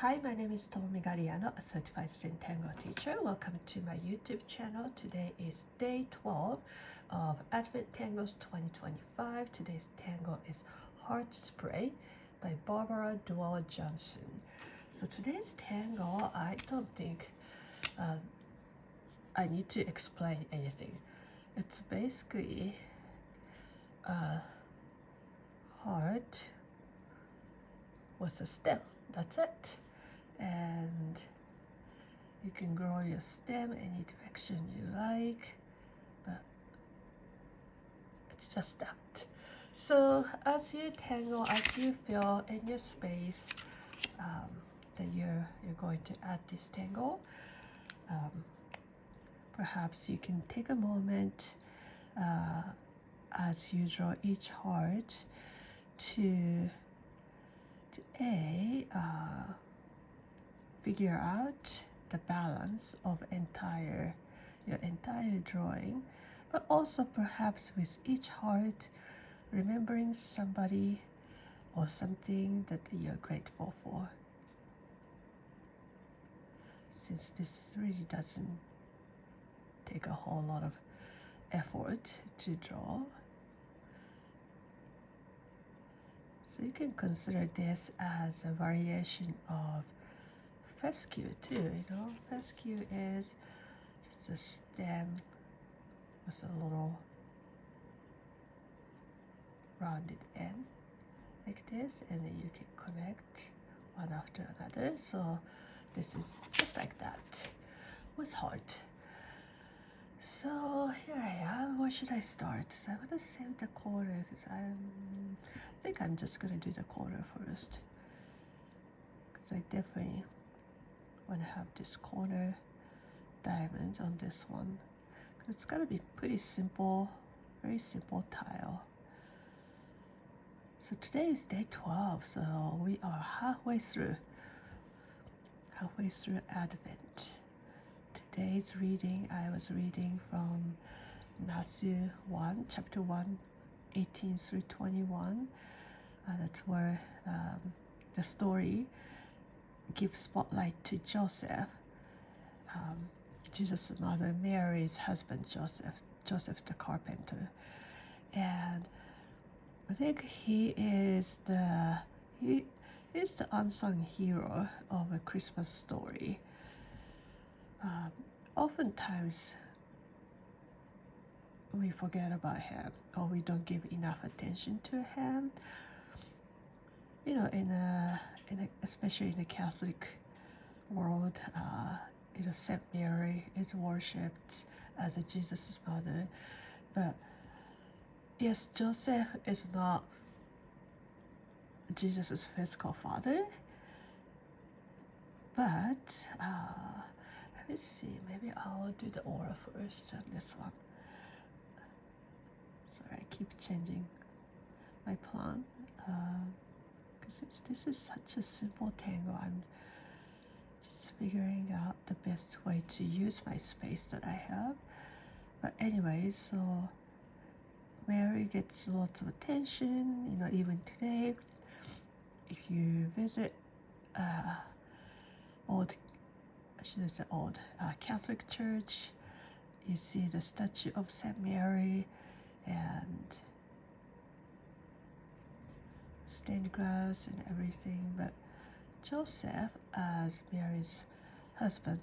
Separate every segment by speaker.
Speaker 1: Hi, my name is Tomomi Galliano, a certified Zentangle teacher. Welcome to my YouTube channel. Today is day 12 of Advent Tangles 2025. Today's tangle is Heartspray by Barbara Duel Johnson. So today's tangle, I don't think I need to explain anything. It's basically a heart with a stem. That's it. And you can grow your stem any direction you like, but it's just that. So as you tangle, as you feel in your space that you're going to add this tangle, perhaps you can take a moment as you draw each heart to figure out the balance of your entire drawing, but also perhaps with each heart remembering somebody or something that you're grateful for. Since this really doesn't take a whole lot of effort to draw, so you can consider this as a variation of fescue too. Fescue is just a stem with a little rounded end like this, and then you can connect one after another. So this is just like that with heart. So here I am. Where should I start? So I'm gonna save the corner because I think I'm just gonna do the corner first, because I definitely want to have this corner diamond on this one. It's gonna be pretty simple, very simple tile. So today is day 12, so we are halfway through Advent. Today's reading, I was reading from Matthew 1, chapter 1, 18 through 21. That's where the story gives spotlight to Joseph, Jesus' mother Mary's husband Joseph the carpenter. And I think he is the unsung hero of a Christmas story. Oftentimes we forget about him, or we don't give enough attention to him. Especially in the Catholic world, Saint Mary is worshipped as a Jesus' mother. But yes, Joseph is not Jesus' physical father. But let me see, maybe I'll do the aura first on this one. Sorry, I keep changing my plan. Because this is such a simple tangle, I'm just figuring out the best way to use my space that I have. But anyways, so Mary gets lots of attention, even today. If you visit Catholic church, you see the statue of Saint Mary and stained glass and everything. But Joseph, as Mary's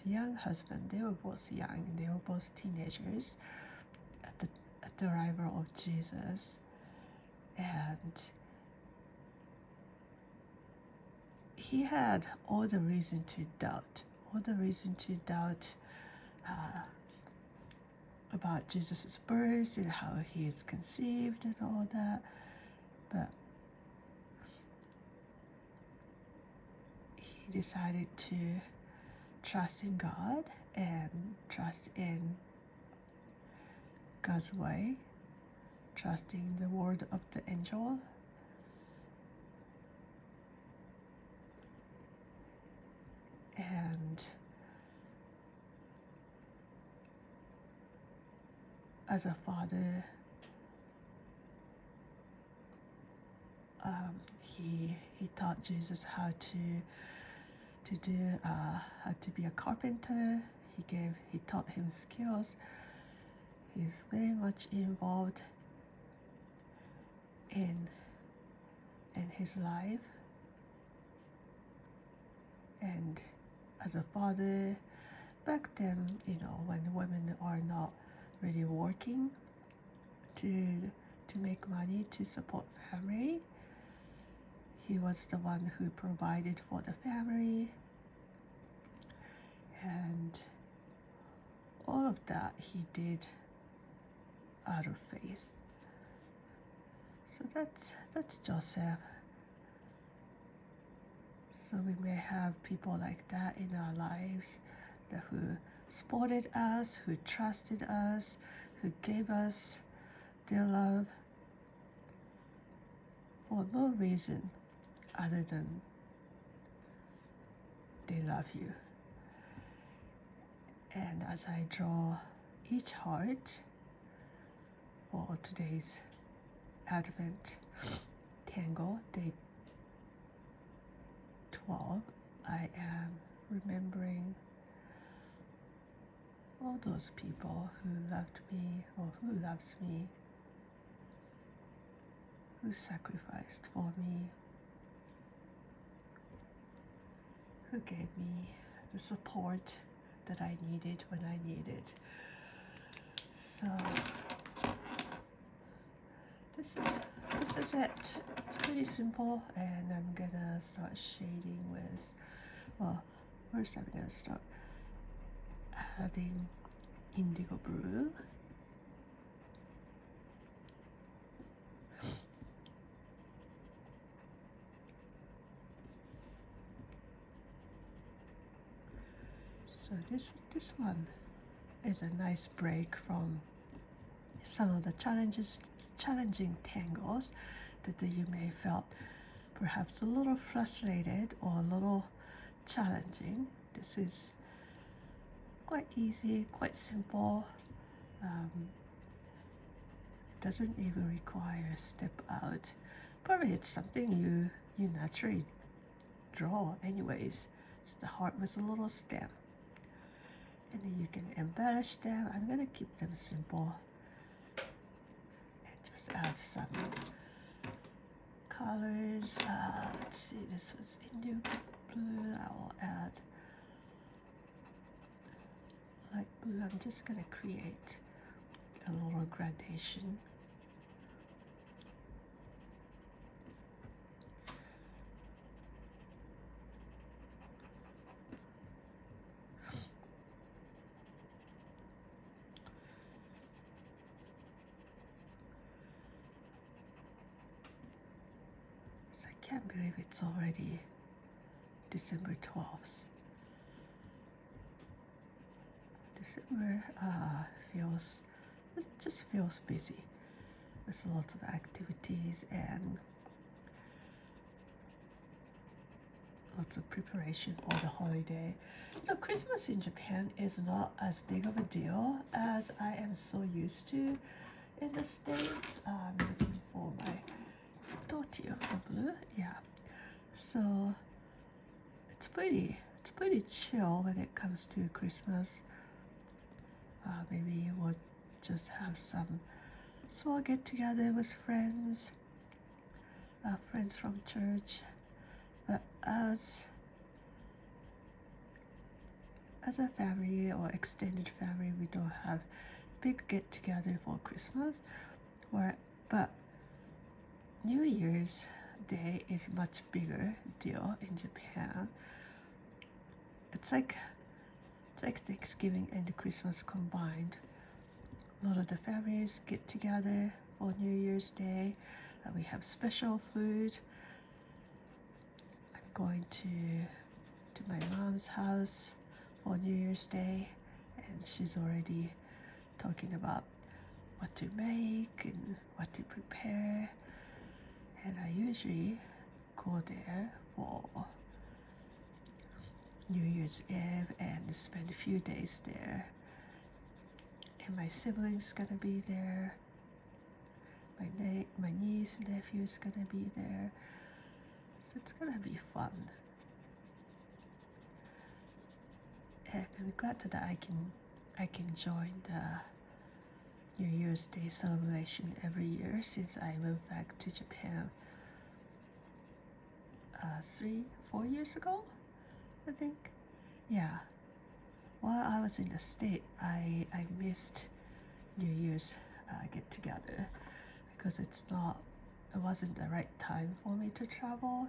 Speaker 1: young husband, they were both young, they were both teenagers at the arrival of Jesus. And he had all the reason to doubt about Jesus' birth and how he is conceived and all that. But he decided to trust in God and trust in God's way, trusting the word of the angel. And as a father, he taught Jesus how to to do how to be a carpenter. He taught him skills. He's very much involved in his life. And as a father, back then, when women are not really working to make money to support family, he was the one who provided for the family, and all of that he did out of faith. So that's Joseph. So we may have people like that in our lives, who supported us, who trusted us, who gave us their love for no reason other than they love you. And as I draw each heart for today's Advent Tangle, day 12, I am remembering all those people who loved me or who loves me, who sacrificed for me, who gave me the support that I needed when I needed. So this is it. It's pretty simple, and I'm gonna start shading with, first I'm gonna start adding indigo blue. So this one is a nice break from some of the challenging tangles that you may felt perhaps a little frustrated or a little challenging. This is quite easy, quite simple. It doesn't even require a step out. Probably it's something you naturally draw anyways. It's the heart with a little stem. And then you can embellish them. I'm gonna keep them simple and just add some colors. Let's see, this was indigo blue. I will add light blue. I'm just gonna create a little gradation. I can't believe it's already December 12th. December just feels busy with lots of activities and lots of preparation for the holiday. Christmas in Japan is not as big of a deal as I am so used to in the States. I'm looking for my tortilla for blue. Yeah, so it's pretty chill when it comes to Christmas. Maybe we'll just have some small get together with friends from church. But as a family or extended family, we don't have big get together for Christmas. But New Year's Day is much bigger deal in Japan. It's like Thanksgiving and Christmas combined. A lot of the families get together for New Year's Day. We have special food. I'm going to my mom's house for New Year's Day, and she's already talking about what to make and what to prepare. And I usually go there for New Year's Eve and spend a few days there. And my siblings gonna be there. My niece and nephew is gonna be there. So it's gonna be fun. Japan. I'm glad that I can join the New Year's Day celebration every year since I moved back to Japan 4 years ago, I think. Yeah. While I was in the state, I missed New Year's get together because it wasn't the right time for me to travel,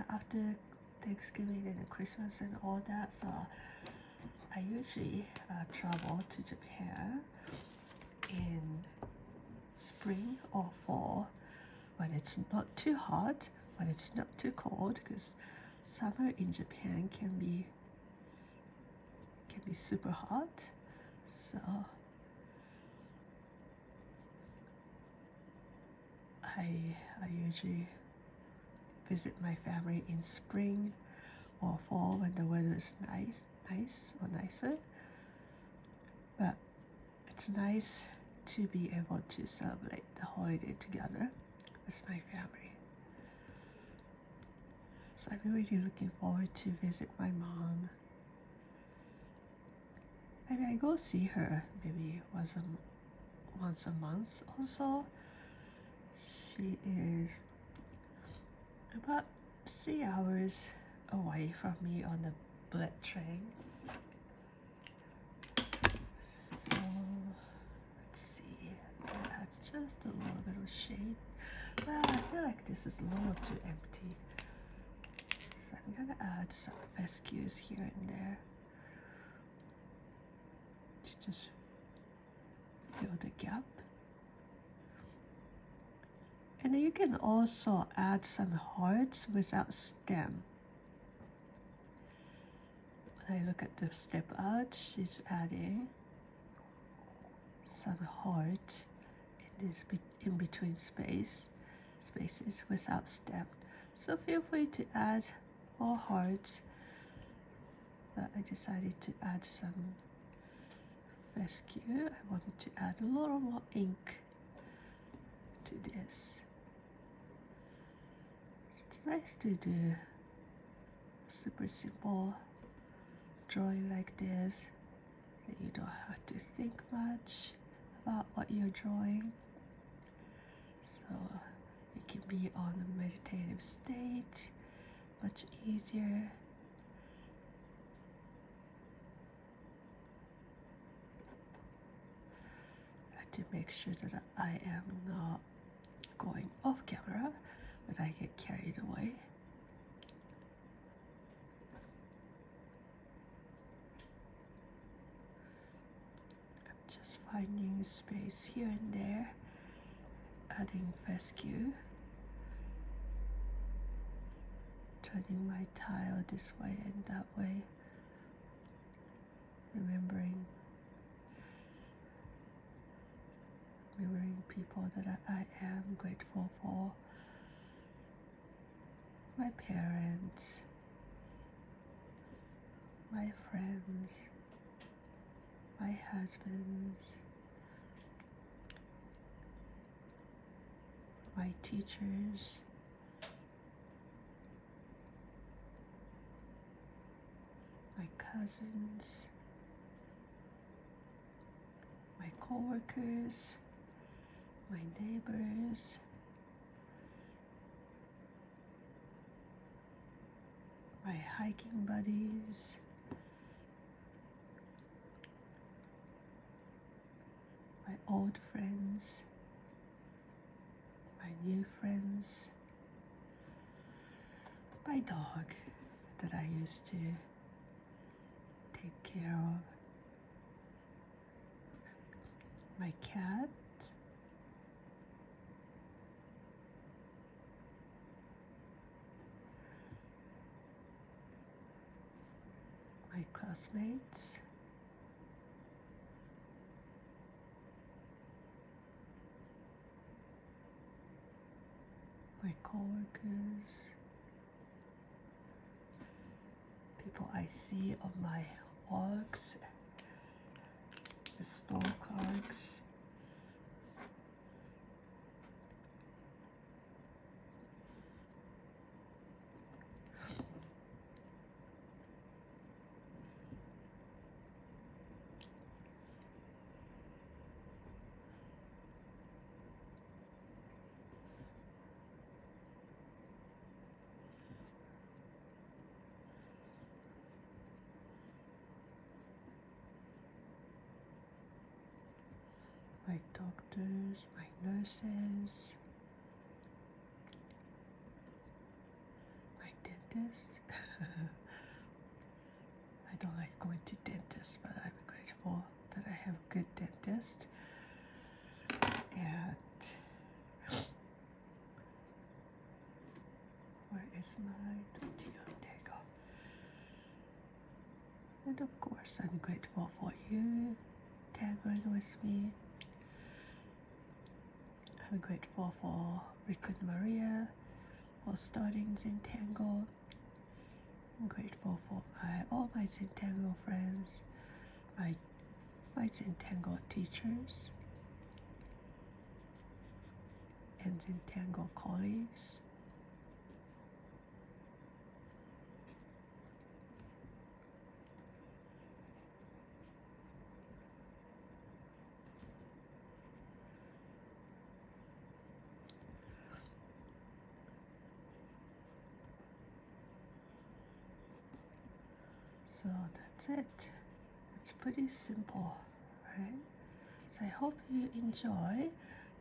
Speaker 1: after Thanksgiving and Christmas and all that. So I usually travel to Japan in spring or fall when it's not too hot, when it's not too cold, because summer in Japan can be super hot. So I usually visit my family in spring or fall when the weather is nice or nicer. But it's nice to be able to celebrate the holiday together with my family. So I'm really looking forward to visit my mom. Maybe I go see her maybe once a month or so. She is about 3 hours away from me on the bullet train. So let's see, add just a little bit of shade. Well, I feel like this is a little too empty. So I'm gonna add some fescues here and there to just fill the gap. And then you can also add some hearts without stem. When I look at the step art, she's adding some heart in this in between spaces without stem. So feel free to add more hearts. But I decided to add some fescue. I wanted to add a little more ink to this. It's nice to do super simple drawing like this, that you don't have to think much about what you're drawing. So you can be on a meditative state much easier. To make sure that I am not going off camera, that I get carried away. I'm just finding space here and there, adding fescue, turning my tile this way and that way, remembering people that I am grateful for. My parents, my friends, my husband, my teachers, my cousins, my co-workers, my neighbors, my hiking buddies, my old friends, my new friends, my dog that I used to take care of, my cat, my classmates, my coworkers, people I see on my walks, the store clerks, doctors, my nurses, my dentist. I don't like going to dentist, but I'm grateful that I have a good dentist. And where is my tortilla? There you go. And of course, I'm grateful for you tangling with me. I'm grateful for Rick and Maria for starting Zentangle. I'm grateful for all my Zentangle friends, my Zentangle teachers, and Zentangle colleagues. So that's it. It's pretty simple, right? So I hope you enjoy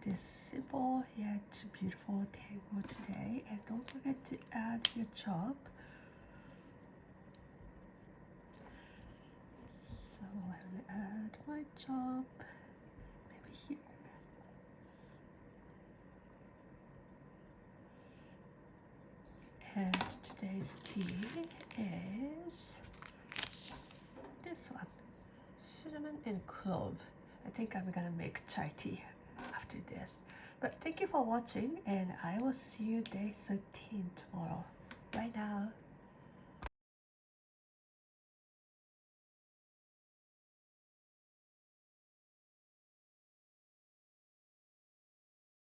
Speaker 1: this simple yet beautiful tangle today. And don't forget to add your chop. So I'm gonna add my chop maybe here. And today's tea is this one, cinnamon and clove. I think I'm gonna make chai tea after this. But thank you for watching, and I will see you day 13 tomorrow. Bye now.